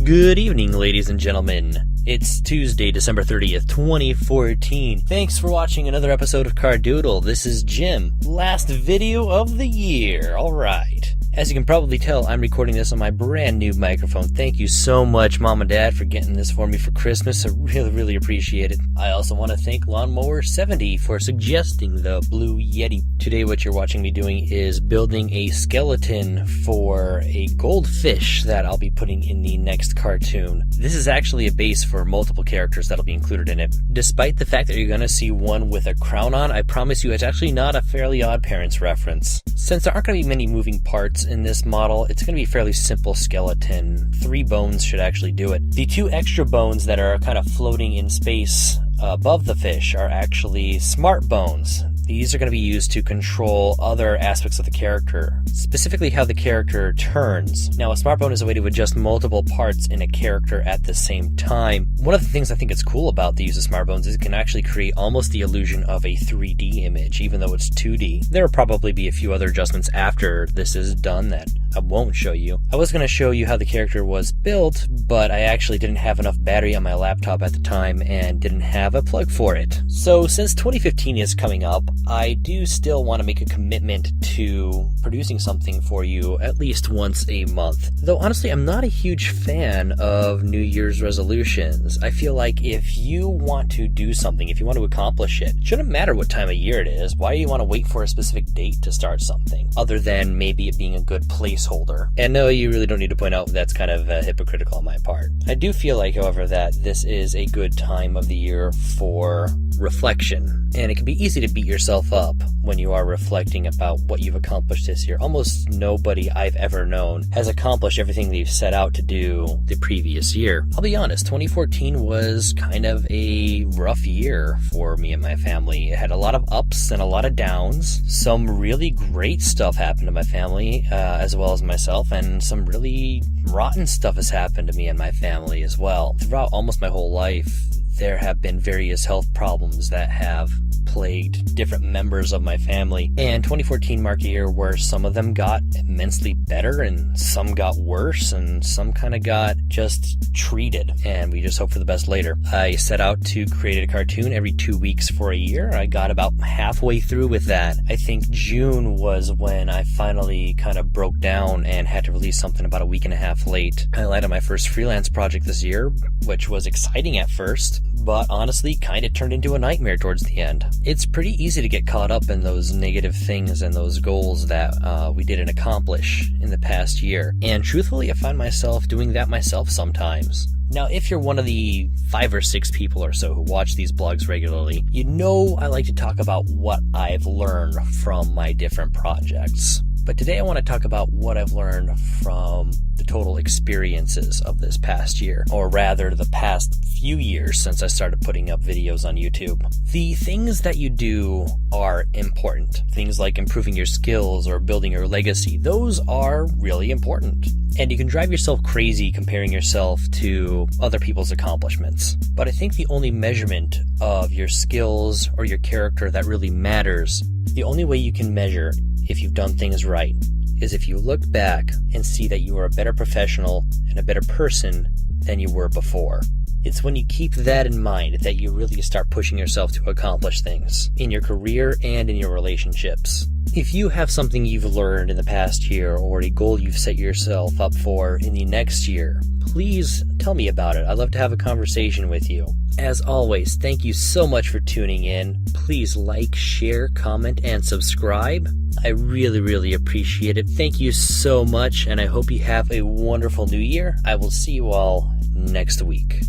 Good evening, ladies and gentlemen. It's Tuesday, December 30th, 2014. Thanks for watching another episode of Cardoodle. This is Jim. Last video of the year. Alright. As you can probably tell, I'm recording this on my brand new microphone. Thank you so much, Mom and Dad, for getting this for me for Christmas. I really appreciate it. I also want to thank Lawnmower70 for suggesting the Blue Yeti. Today what you're watching me doing is building a skeleton for a goldfish that I'll be putting in the next cartoon. This is actually a base for multiple characters that'll be included in it. Despite the fact that you're going to see one with a crown on, I promise you it's actually not a Fairly Odd Parents reference. Since there aren't going to be many moving parts in this model, it's going to be a fairly simple skeleton. 3 bones should actually do it. The 2 extra bones that are kind of floating in space above the fish are actually smart bones. These are going to be used to control other aspects of the character, specifically how the character turns. Now, a smart bone is a way to adjust multiple parts in a character at the same time. One of the things I think is cool about the use of smart bones is it can actually create almost the illusion of a 3D image, even though it's 2D. There will probably be a few other adjustments after this is done that I won't show you. I was going to show you how the character was built, but I actually didn't have enough battery on my laptop at the time and didn't have a plug for it. So since 2015 is coming up, I do still want to make a commitment to producing something for you at least once a month. Though honestly, I'm not a huge fan of New Year's resolutions. I feel like if you want to do something, if you want to accomplish it, it shouldn't matter what time of year it is. Why do you want to wait for a specific date to start something, other than maybe it being a good placeholder? And no, you really don't need to point out that's kind of hypocritical on my part. I do feel like, however, that this is a good time of the year for reflection, and it can be easy to beat yourself up when you are reflecting about what you've accomplished this year. Almost nobody I've ever known has accomplished everything they've set out to do the previous year. I'll be honest, 2014 was kind of a rough year for me and my family. It had a lot of ups and a lot of downs. Some really great stuff happened to my family, as well as myself, and some really rotten stuff has happened to me and my family as well. Throughout almost my whole life, there have been various health problems that have plagued different members of my family, and 2014 marked a year where some of them got immensely better and some got worse and some kind of got just treated, and we just hope for the best later. I set out to create a cartoon every 2 weeks for a year. I got about halfway through with that. I think June was when I finally kind of broke down and had to release something about a week and a half late. I landed my first freelance project this year, which was exciting at first, but honestly kind of turned into a nightmare towards the end. It's pretty easy to get caught up in those negative things and those goals that we didn't accomplish in the past year. And truthfully, I find myself doing that myself sometimes. Now, if you're one of the 5 or 6 people or so who watch these blogs regularly, you know I like to talk about what I've learned from my different projects. But today I want to talk about what I've learned from the total experiences of this past year, or rather the past few years since I started putting up videos on YouTube. The things that you do are important. Things like improving your skills or building your legacy, those are really important. And you can drive yourself crazy comparing yourself to other people's accomplishments. But I think the only measurement of your skills or your character that really matters, the only way you can measure if you've done things right, is if you look back and see that you are a better professional and a better person than you were before. It's when you keep that in mind that you really start pushing yourself to accomplish things in your career and in your relationships. If you have something you've learned in the past year or a goal you've set yourself up for in the next year, please tell me about it. I'd love to have a conversation with you. As always, thank you so much for tuning in. Please like, share, comment, and subscribe. I really appreciate it. Thank you so much, and I hope you have a wonderful new year. I will see you all next week.